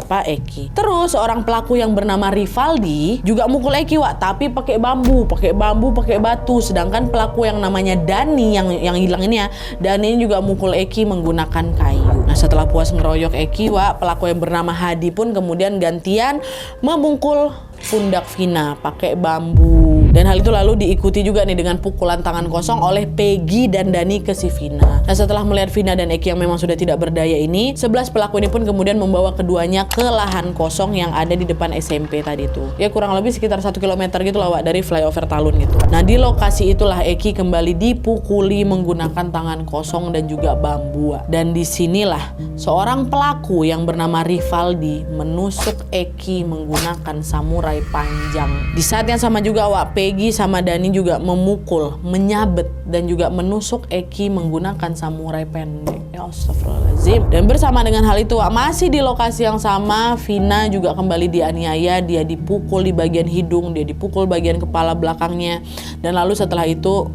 Eki. Terus seorang pelaku yang bernama Rivaldi juga mukul Eki, Wak, tapi pakai bambu, pakai batu. Sedangkan pelaku yang namanya Dani yang hilang ini ya, Dani ini juga mukul Eki menggunakan kayu. Nah setelah puas ngeroyok Eki, Wak, pelaku yang bernama Hadi pun kemudian gantian memukul pundak Vina pakai bambu. Dan hal itu lalu diikuti juga nih dengan pukulan tangan kosong oleh Peggy dan Dani ke si Vina. Nah setelah melihat Vina dan Eki yang memang sudah tidak berdaya ini, 11 pelaku ini pun kemudian membawa keduanya ke lahan kosong yang ada di depan SMP tadi tuh. Ya kurang lebih sekitar 1 km gitu lah, Wak, dari flyover Talun gitu. Nah di lokasi itulah Eki kembali dipukuli menggunakan tangan kosong dan juga bambu, Wak. Dan disinilah seorang pelaku yang bernama Rivaldi menusuk Eki menggunakan samurai panjang. Di saat yang sama juga, Wak, Peggy sama Dani juga memukul, menyabet, dan juga menusuk Eki menggunakan samurai pendek. Ya astagfirullahaladzim. Dan bersama dengan hal itu, Wak, masih di lokasi yang sama, Vina juga kembali dianiaya. Dia dipukul di bagian hidung, dia dipukul bagian kepala belakangnya. Dan lalu setelah itu,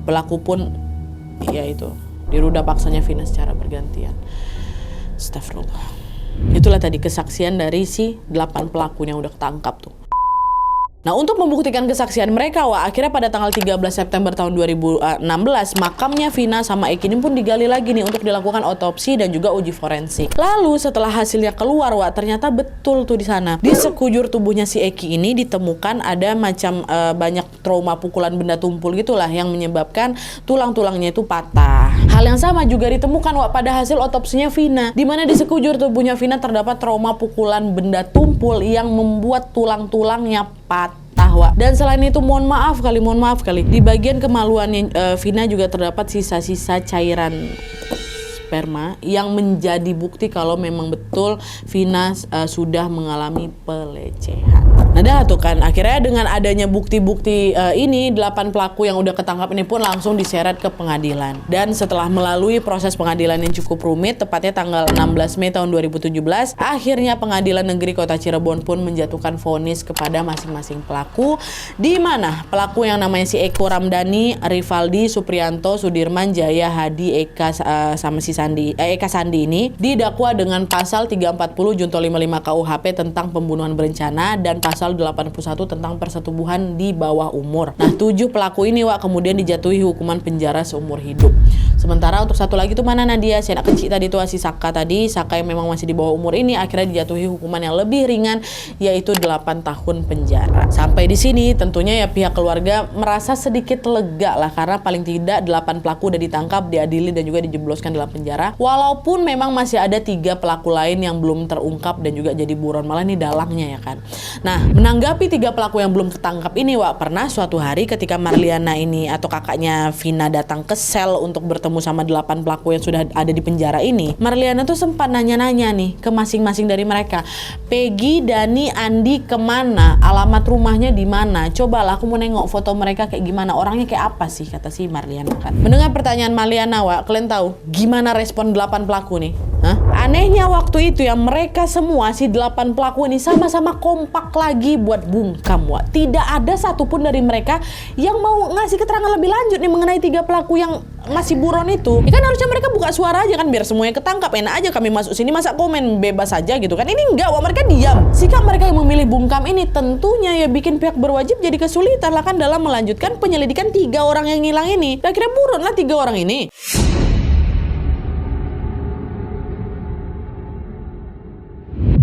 pelaku pun, ya itu, diruda paksanya Vina secara bergantian. Astagfirullah. Itulah tadi kesaksian dari si 8 pelaku yang udah ketangkap tuh. Nah untuk membuktikan kesaksian mereka, Wak, akhirnya pada tanggal 13 September tahun 2016 makamnya Vina sama Eki ini pun digali lagi nih untuk dilakukan otopsi dan juga uji forensik. Lalu setelah hasilnya keluar, Wak, ternyata betul tuh di sana di sekujur tubuhnya si Eki ini ditemukan ada macam banyak trauma pukulan benda tumpul gitulah yang menyebabkan tulang-tulangnya itu patah. Hal yang sama juga ditemukan, Wak, pada hasil otopsinya Vina, di mana di sekujur tubuhnya Vina terdapat trauma pukulan benda tumpul yang membuat tulang-tulangnya patah, Wak. Dan selain itu mohon maaf kali di bagian kemaluannya Vina juga terdapat sisa-sisa cairan sperma yang menjadi bukti kalau memang betul Vina sudah mengalami pelecehan. Nah dah tuh kan, akhirnya dengan adanya bukti-bukti ini 8 pelaku yang udah ketangkap ini pun langsung diseret ke pengadilan. Dan setelah melalui proses pengadilan yang cukup rumit, tepatnya tanggal 16 Mei tahun 2017, akhirnya Pengadilan Negeri Kota Cirebon pun menjatuhkan vonis kepada masing-masing pelaku, di mana pelaku yang namanya si Eko Ramdhani, Rivaldi, Suprianto, Sudirman, Jaya, Hadi, Eka sama si Eka Sandi ini didakwa dengan pasal 340 Junto 55 KUHP tentang pembunuhan berencana dan pasal 81 tentang persetubuhan di bawah umur. Nah 7 pelaku ini, Wak, kemudian dijatuhi hukuman penjara seumur hidup. Sementara untuk satu lagi tuh mana Nadia, si anak kecil tadi tuh, si Saka tadi, Saka yang memang masih di bawah umur ini akhirnya dijatuhi hukuman yang lebih ringan, yaitu 8 tahun penjara. Sampai di sini tentunya ya pihak keluarga merasa sedikit lega lah, karena paling tidak 8 pelaku udah ditangkap, diadili dan juga dijebloskan dalam penjara. Walaupun memang masih ada 3 pelaku lain yang belum terungkap dan juga jadi buron, malah ini dalangnya ya kan. Nah Menanggapi 3 pelaku yang belum ketangkap ini, Wak, pernah suatu hari ketika Marliana ini atau kakaknya Vina datang ke sel untuk bertemu sama 8 pelaku yang sudah ada di penjara ini, Marliana tuh sempat nanya-nanya nih ke masing-masing dari mereka. Peggy, Dani, Andi kemana? Alamat rumahnya di mana? Cobalah aku mau nengok foto mereka kayak gimana, orangnya kayak apa sih, kata si Marliana kan. Mendengar pertanyaan Marliana, Wak, kalian tahu gimana respon 8 pelaku nih? Anehnya waktu itu ya mereka semua si 8 pelaku ini sama-sama kompak lagi buat bungkam, Wak. Tidak ada satupun dari mereka yang mau ngasih keterangan lebih lanjut nih mengenai 3 pelaku yang masih buron itu. Ya kan harusnya mereka buka suara aja kan biar semuanya ketangkap, enak aja kami masuk sini masa komen bebas aja gitu kan. Ini enggak, Wak, mereka diam. Sikap mereka yang memilih bungkam ini tentunya ya bikin pihak berwajib jadi kesulitan lah kan dalam melanjutkan penyelidikan 3 orang yang hilang ini. Akhirnya buron lah 3 orang ini.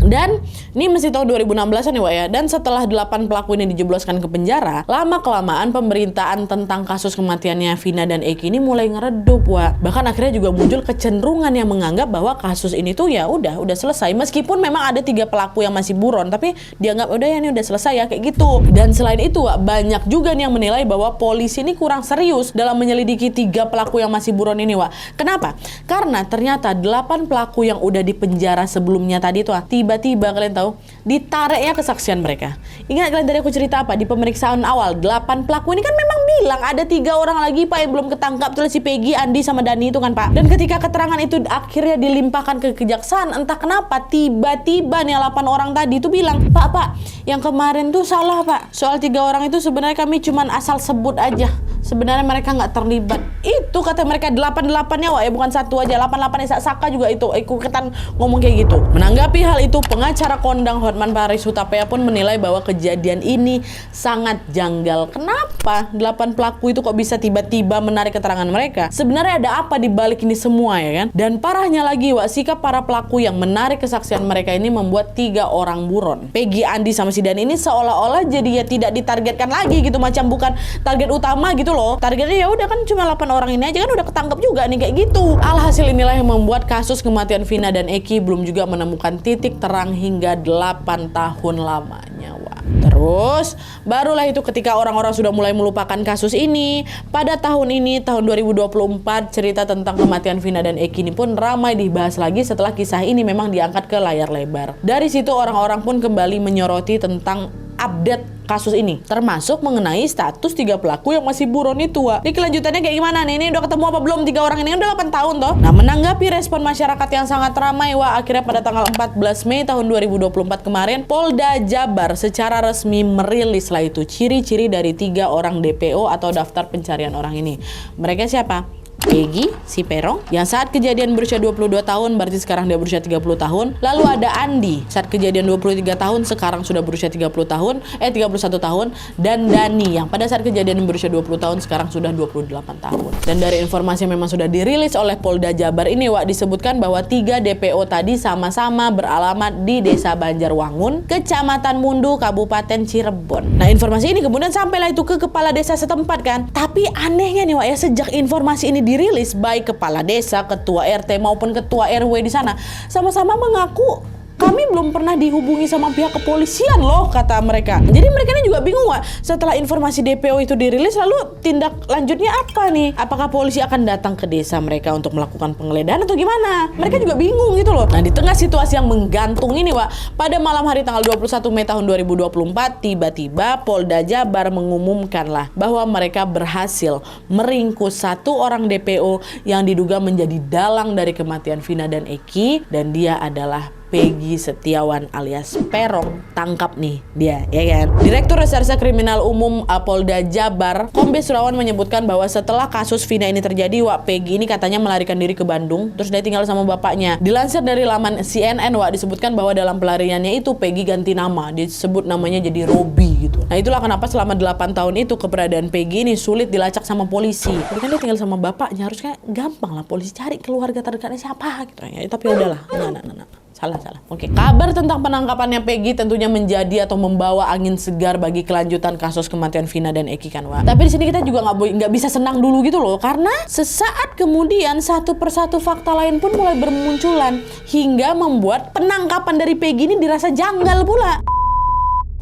Dan ini masih tahun 2016an nih, Wak, ya. Dan setelah 8 pelaku ini dijebloskan ke penjara, lama-kelamaan pemberitaan tentang kasus kematiannya Vina dan Eki ini mulai ngeredup, Wak. Bahkan akhirnya juga muncul kecenderungan yang menganggap bahwa kasus ini tuh ya udah selesai. Meskipun memang ada 3 pelaku yang masih buron, tapi dianggap udah ya ini udah selesai ya kayak gitu. Dan selain itu, Wak, banyak juga nih yang menilai bahwa polisi ini kurang serius dalam menyelidiki 3 pelaku yang masih buron ini, Wak. Kenapa? Karena ternyata 8 pelaku yang udah dipenjara sebelumnya tadi tuh tiba-tiba kalian tahu ditariknya kesaksian mereka. Ingat kalian tadi aku cerita apa? Di pemeriksaan awal 8 pelaku ini kan memang bilang ada 3 orang lagi, Pak, yang belum ketangkap, tuh si Peggy, Andi sama Dani itu kan, Pak. Dan ketika keterangan itu akhirnya dilimpahkan ke kejaksaan, entah kenapa tiba-tiba nih 8 orang tadi itu bilang, Pak, yang kemarin tuh salah, Pak. Soal 3 orang itu sebenarnya kami cuman asal sebut aja. Sebenarnya mereka nggak terlibat. Itu kata mereka 8-8-nya, Wak, ya bukan satu aja. 8-8 Saka juga itu ikutan ngomong kayak gitu. Menanggapi hal itu, pengacara kondang Hotman Paris Hutapea pun menilai bahwa kejadian ini sangat janggal. Kenapa 8 pelaku itu kok bisa tiba-tiba menarik keterangan mereka? Sebenarnya ada apa di balik ini semua, ya kan? Dan parahnya lagi, Wak, sikap para pelaku yang menarik kesaksian mereka ini membuat 3 orang buron. Peggy, Andi sama si Dan ini seolah-olah jadi ya tidak ditargetkan lagi gitu, macam bukan target utama gitu loh. Targetnya ya udah kan cuma 8 orang ini aja kan udah ketangkep juga nih kayak gitu. Alhasil inilah yang membuat kasus kematian Vina dan Eki belum juga menemukan titik terang hingga 8 tahun lamanya, Wak. Terus barulah itu ketika orang-orang sudah mulai melupakan kasus ini, pada tahun ini, tahun 2024, cerita tentang kematian Vina dan Eki ini pun ramai dibahas lagi setelah kisah ini memang diangkat ke layar lebar. Dari situ orang-orang pun kembali menyoroti tentang update kasus ini, termasuk mengenai status 3 pelaku yang masih buron itu, Wak. Ini kelanjutannya kayak gimana nih? Ini udah ketemu apa belum 3 orang ini? Udah 8 tahun toh. Nah, menanggapi respon masyarakat yang sangat ramai, Wak, akhirnya pada tanggal 14 Mei tahun 2024 kemarin, Polda Jabar secara resmi merilis lah itu ciri-ciri dari 3 orang DPO atau daftar pencarian orang ini. Mereka siapa? Peggy, si Perong, yang saat kejadian berusia 22 tahun, berarti sekarang dia berusia 30 tahun. Lalu ada Andi, saat kejadian 23 tahun, sekarang sudah berusia 31 tahun. Dan Dani, yang pada saat kejadian berusia 20 tahun, sekarang sudah 28 tahun. Dan dari informasi yang memang sudah dirilis oleh Polda Jabar ini, Wak, disebutkan bahwa 3 DPO tadi sama-sama beralamat di Desa Banjarwangun, Kecamatan Mundu, Kabupaten Cirebon. Nah, informasi ini kemudian sampailah itu ke kepala desa setempat kan. Tapi anehnya nih, Wak, ya, sejak informasi ini dirilis, baik kepala desa, ketua RT maupun ketua RW di sana sama-sama mengaku kami belum pernah dihubungi sama pihak kepolisian loh, kata mereka. Jadi mereka ini juga bingung, Wak. Setelah informasi DPO itu dirilis, lalu tindak lanjutnya apa nih? Apakah polisi akan datang ke desa mereka untuk melakukan penggeledahan atau gimana? Mereka juga bingung gitu loh. Nah, di tengah situasi yang menggantung ini, Wak, pada malam hari tanggal 21 Mei tahun 2024, tiba-tiba Polda Jabar mengumumkan lah bahwa mereka berhasil meringkus 1 orang DPO yang diduga menjadi dalang dari kematian Vina dan Eki, dan dia adalah Peggy Setiawan alias Perong. Tangkap nih dia, ya kan? Direktur Reserse Kriminal Umum Polda Jabar, Kombes Surawan, menyebutkan bahwa setelah kasus Vina ini terjadi, Wak, Peggy ini katanya melarikan diri ke Bandung, terus dia tinggal sama bapaknya. Dilansir dari laman CNN, Wak, disebutkan bahwa dalam pelariannya itu Peggy ganti nama, disebut namanya jadi Robi gitu. Nah, itulah kenapa selama 8 tahun itu keberadaan Peggy ini sulit dilacak sama polisi. Tapi kan dia tinggal sama bapaknya, harusnya gampang lah polisi cari keluarga terdekatnya siapa gitu ya. Tapi udahlah, nah. Salah. Oke. Kabar tentang penangkapannya Peggy tentunya menjadi atau membawa angin segar bagi kelanjutan kasus kematian Vina dan Eki kan, Wak. Tapi di sini kita juga nggak bisa senang dulu gitu loh, karena sesaat kemudian satu persatu fakta lain pun mulai bermunculan hingga membuat penangkapan dari Peggy ini dirasa janggal pula.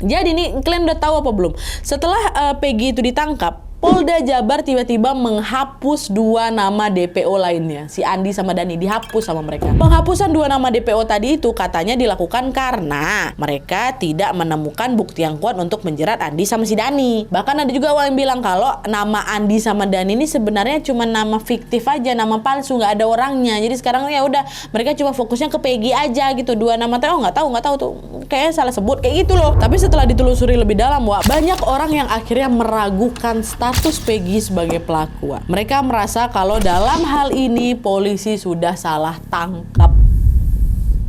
Jadi nih, kalian udah tahu apa belum? Setelah Peggy itu ditangkap, Polda Jabar tiba-tiba menghapus 2 nama DPO lainnya. Si Andi sama Dani dihapus sama mereka. Penghapusan 2 nama DPO tadi itu katanya dilakukan karena mereka tidak menemukan bukti yang kuat untuk menjerat Andi sama si Dani. Bahkan ada juga orang yang bilang kalau nama Andi sama Dani ini sebenarnya cuma nama fiktif aja, nama palsu, nggak ada orangnya. Jadi sekarang ya udah, mereka cuma fokusnya ke Peggy aja gitu. 2 nama tadi nggak tahu tuh, kayaknya salah sebut kayak gitu loh. Tapi setelah ditelusuri lebih dalam, wah, banyak orang yang akhirnya meragukan status Peggy sebagai pelaku. Mereka merasa kalau dalam hal ini polisi sudah salah tangkap.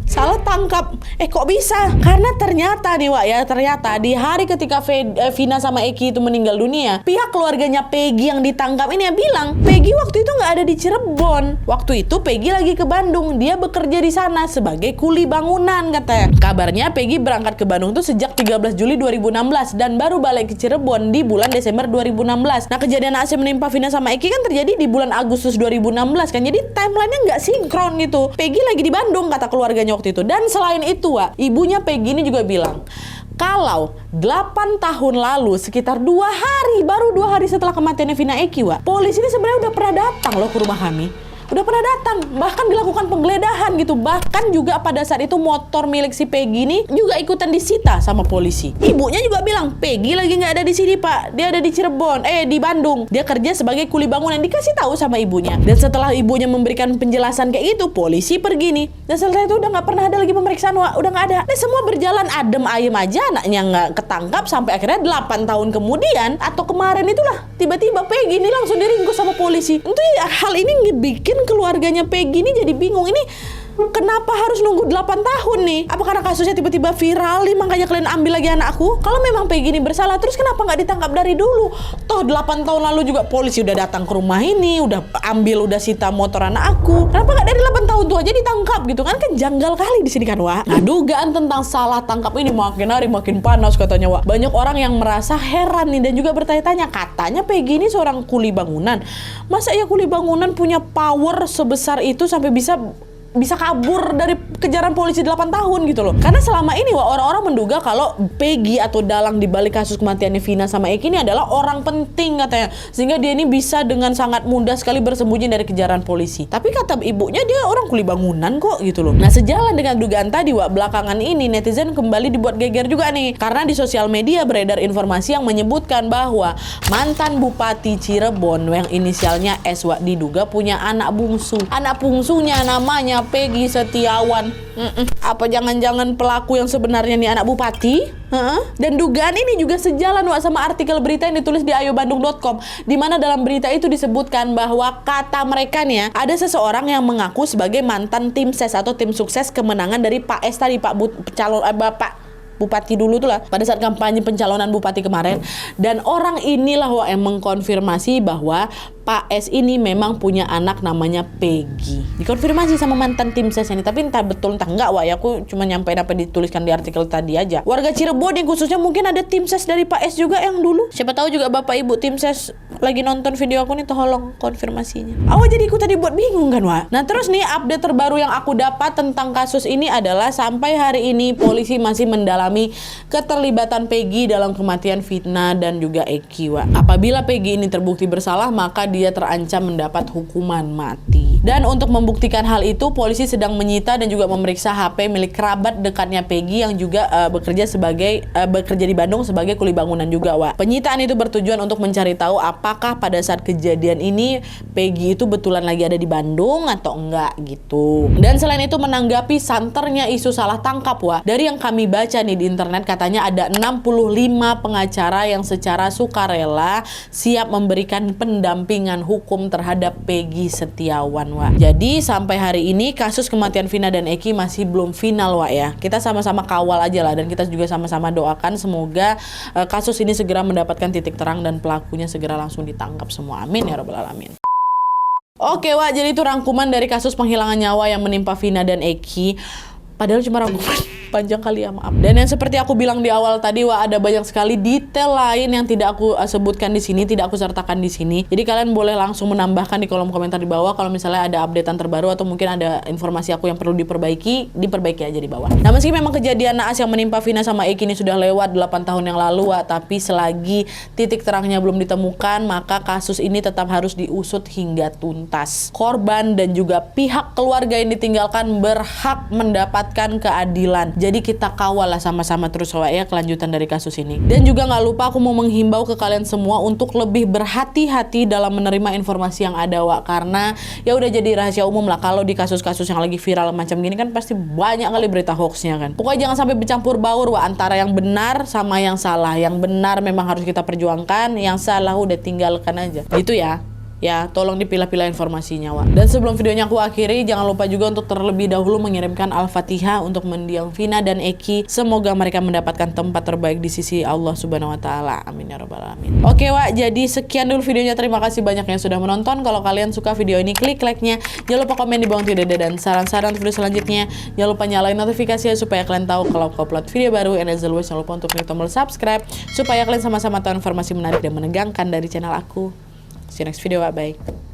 Salah tangkap. Kok bisa? Karena ternyata nih Wak ya, ternyata di hari ketika Vina sama Eki itu meninggal dunia, pihak keluarganya Peggy yang ditangkap ini ya bilang, Peggy waktu itu nggak ada di Cirebon. Waktu itu Peggy lagi ke Bandung. Dia bekerja di sana sebagai kuli bangunan katanya. Kabarnya Peggy berangkat ke Bandung tuh sejak 13 Juli 2016 dan baru balik ke Cirebon di bulan Desember 2016. Nah, kejadian naas yang menimpa Vina sama Eki kan terjadi di bulan Agustus 2016 kan. Jadi timelinenya nggak sinkron gitu. Peggy lagi di Bandung kata keluarganya waktu itu. Dan selain itu, Wak, ibunya Peggy ini juga bilang kalau 8 tahun lalu sekitar 2 hari, baru 2 hari setelah kematiannya Vina Eki, Wak, polisi ini sebenarnya udah pernah datang loh ke rumah kami. Udah pernah datang, bahkan dilakukan penggeledahan gitu. Bahkan juga pada saat itu motor milik si Peggy ini juga ikutan disita sama polisi. Ibunya juga bilang, Peggy lagi nggak ada di sini Pak, dia ada di Cirebon, di Bandung. Dia kerja sebagai kuli bangunan, dikasih tahu sama ibunya. Dan setelah ibunya memberikan penjelasan kayak gitu, polisi pergi nih. Dan setelah itu udah nggak pernah ada lagi pemeriksaan, Wak. Udah nggak ada. Nah, semua berjalan adem ayem aja, anaknya nggak ketangkap sampai akhirnya 8 tahun kemudian atau kemarin itulah tiba-tiba Peggy ini langsung diringkus sama polisi. Itu ya, hal ini ngebikin keluarganya Peggy ini jadi bingung. Ini kenapa harus nunggu 8 tahun nih? Apa karena kasusnya tiba-tiba viral nih makanya kalian ambil lagi anakku? Kalau memang Peggy ini bersalah, terus kenapa nggak ditangkap dari dulu? Toh 8 tahun lalu juga polisi udah datang ke rumah ini, udah ambil, udah sita motor anak aku. Kenapa nggak dari 8 tahun tuh aja ditangkap gitu kan? Kan janggal kali di sini kan, Wak. Nah, dugaan tentang salah tangkap ini makin hari makin panas katanya, Wak. Banyak orang yang merasa heran nih dan juga bertanya-tanya, katanya Peggy ini seorang kuli bangunan. Masa ya kuli bangunan punya power sebesar itu sampai bisa kabur dari kejaran polisi 8 tahun gitu loh. Karena selama ini orang-orang menduga kalau Peggy atau dalang di balik kasus kematiannya Vina sama Eki ini adalah orang penting katanya. Sehingga dia ini bisa dengan sangat mudah sekali bersembunyi dari kejaran polisi. Tapi kata ibunya dia orang kuli bangunan kok gitu loh. Nah, sejalan dengan dugaan tadi, Wak, belakangan ini netizen kembali dibuat geger juga nih. Karena di sosial media beredar informasi yang menyebutkan bahwa mantan Bupati Cirebon yang inisialnya S, Wak, diduga punya anak bungsu. Anak bungsunya namanya Peggy Setiawan. Apa jangan-jangan pelaku yang sebenarnya nih anak bupati? Dan dugaan ini juga sejalan, Wak, sama artikel berita yang ditulis di ayobandung.com, di mana dalam berita itu disebutkan bahwa kata mereka nih ya, ada seseorang yang mengaku sebagai mantan tim ses atau tim sukses kemenangan dari Pak S tadi, Bapak Bupati dulu tuh lah, pada saat kampanye pencalonan Bupati kemarin. Dan orang inilah, Wak, yang mengkonfirmasi bahwa Pak S ini memang punya anak namanya Peggy. Dikonfirmasi sama mantan tim ses ini, tapi entah betul entah enggak, Wak, ya aku cuma nyampein apa dituliskan di artikel tadi aja. Warga Cirebon yang khususnya mungkin ada tim ses dari Pak S juga yang dulu. Siapa tahu juga Bapak Ibu tim ses lagi nonton video aku nih, tolong konfirmasinya. Awak jadi ikut tadi buat bingung kan, Wak? Nah, terus nih update terbaru yang aku dapat tentang kasus ini adalah sampai hari ini polisi masih mendalami keterlibatan Peggy dalam kematian Vina dan juga Eki, Wak. Apabila Peggy ini terbukti bersalah, maka dia terancam mendapat hukuman mati. Dan untuk membuktikan hal itu, polisi sedang menyita dan juga memeriksa HP milik kerabat dekatnya Peggy yang juga bekerja di Bandung sebagai kuli bangunan juga, Wak. Penyitaan itu bertujuan untuk mencari tahu apakah pada saat kejadian ini Peggy itu betulan lagi ada di Bandung atau enggak gitu. Dan selain itu, menanggapi santernya isu salah tangkap, Wak, dari yang kami baca nih di internet, katanya ada 65 pengacara yang secara sukarela siap memberikan pendampingan hukum terhadap Peggy Setiawan, Wak. Jadi sampai hari ini kasus kematian Vina dan Eki masih belum final, Wak, ya. Kita sama-sama kawal aja lah, dan kita juga sama-sama doakan semoga kasus ini segera mendapatkan titik terang dan pelakunya segera langsung ditangkap semua. Amin ya rabbal alamin. Oke, Wak, jadi itu rangkuman dari kasus penghilangan nyawa yang menimpa Vina dan Eki. Padahal cuma rangkuman. panjang kali ya, maaf. Dan yang seperti aku bilang di awal tadi, wah ada banyak sekali detail lain yang tidak aku sebutkan di sini, tidak aku sertakan di sini. Jadi kalian boleh langsung menambahkan di kolom komentar di bawah kalau misalnya ada updatean terbaru atau mungkin ada informasi aku yang perlu diperbaiki aja di bawah. Nah, meski memang kejadian naas yang menimpa Vina sama Eki ini sudah lewat 8 tahun yang lalu, wah, tapi selagi titik terangnya belum ditemukan, maka kasus ini tetap harus diusut hingga tuntas. Korban dan juga pihak keluarga yang ditinggalkan berhak mendapatkan keadilan. Jadi kita kawal lah sama-sama terus ya kelanjutan dari kasus ini. Dan juga nggak lupa aku mau menghimbau ke kalian semua untuk lebih berhati-hati dalam menerima informasi yang ada, Wak, karena ya udah jadi rahasia umum lah kalau di kasus-kasus yang lagi viral macam gini kan pasti banyak kali berita hoaxnya kan. Pokoknya jangan sampai bercampur baur, Wak, antara yang benar sama yang salah. Yang benar memang harus kita perjuangkan, yang salah udah tinggalkan aja. Gitu ya. Ya, tolong dipilah-pilah informasinya, Wak. Dan sebelum videonya aku akhiri, jangan lupa juga untuk terlebih dahulu mengirimkan Al-Fatihah untuk mendiang Vina dan Eki. Semoga mereka mendapatkan tempat terbaik di sisi Allah Subhanahu wa taala. Amin ya rabbal alamin. Oke, Wak, jadi sekian dulu videonya. Terima kasih banyak yang sudah menonton. Kalau kalian suka video ini, klik like-nya. Jangan lupa komen di bawah tidak ada dan saran-saran video selanjutnya. Jangan lupa nyalain notifikasinya supaya kalian tahu kalau aku upload video baru. And as always, jangan lupa untuk klik tombol subscribe supaya kalian sama-sama tahu informasi menarik dan menegangkan dari channel aku. See you next video, bye.